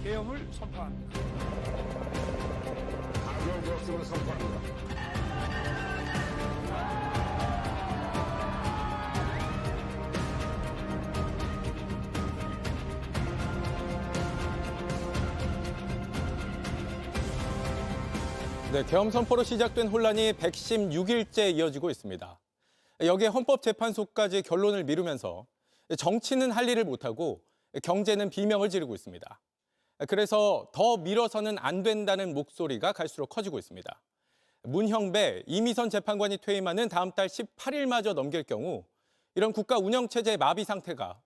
계엄을 선포합니다. 가결적으로 선포합니다. 네, 계엄 선포로 시작된 혼란이 116일째 이어지고 있습니다. 여기에 헌법재판소까지 결론을 미루면서 정치는 할 일을 못하고 경제는 비명을 지르고 있습니다. 그래서 더 미뤄서는 안 된다는 목소리가 갈수록 커지고 있습니다. 문형배, 이미선 재판관이 퇴임하는 다음 달 18일마저 넘길 경우 이런 국가 운영체제의 마비 상태가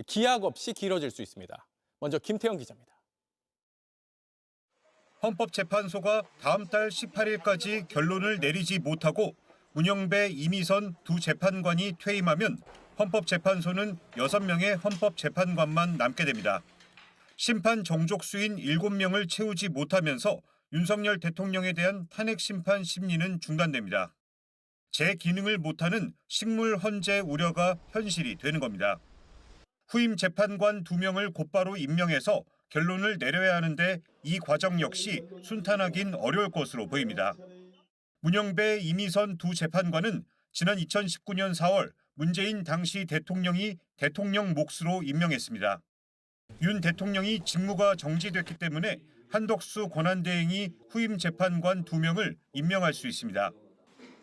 기약 없이 길어질 수 있습니다. 먼저 김태형 기자입니다. 헌법재판소가 다음 달 18일까지 결론을 내리지 못하고 문형배, 이미선 두 재판관이 퇴임하면 헌법재판소는 6명의 헌법재판관만 남게 됩니다. 심판 정족수인 7명을 채우지 못하면서 윤석열 대통령에 대한 탄핵 심판 심리는 중단됩니다. 제 기능을 못하는 식물 헌재 우려가 현실이 되는 겁니다. 후임 재판관 2명을 곧바로 임명해서 결론을 내려야 하는데 이 과정 역시 순탄하긴 어려울 것으로 보입니다. 문형배, 이미선 두 재판관은 지난 2019년 4월 문재인 당시 대통령이 대통령 몫으로 임명했습니다. 윤 대통령이 직무가 정지됐기 때문에 한덕수 권한대행이 후임 재판관 2명을 임명할 수 있습니다.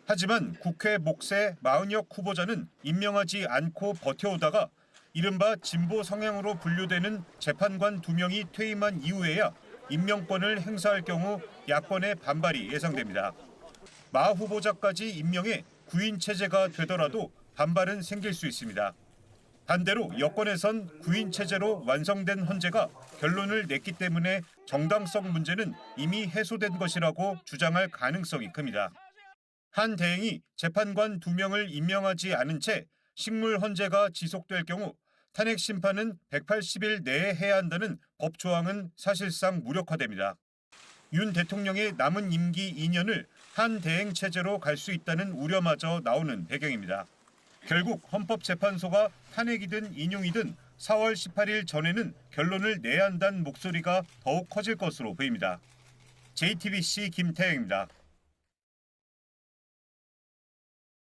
하지만 국회 몫의 마은혁 후보자는 임명하지 않고 버텨오다가 이른바 진보 성향으로 분류되는 재판관 2명이 퇴임한 이후에야 임명권을 행사할 경우 야권의 반발이 예상됩니다. 마 후보자까지 임명해 구인 체제가 되더라도 반발은 생길 수 있습니다. 반대로 여권에선 구인 체제로 완성된 헌재가 결론을 냈기 때문에 정당성 문제는 이미 해소된 것이라고 주장할 가능성이 큽니다. 한 대행이 재판관 2명을 임명하지 않은 채 식물 헌재가 지속될 경우 탄핵 심판은 180일 내에 해야 한다는 법 조항은 사실상 무력화됩니다. 윤 대통령의 남은 임기 2년을 한 대행 체제로 갈 수 있다는 우려마저 나오는 배경입니다. 결국 헌법재판소가 탄핵이든 인용이든 4월 18일 전에는 결론을 내야 한다는 목소리가 더욱 커질 것으로 보입니다. JTBC 김태형입니다.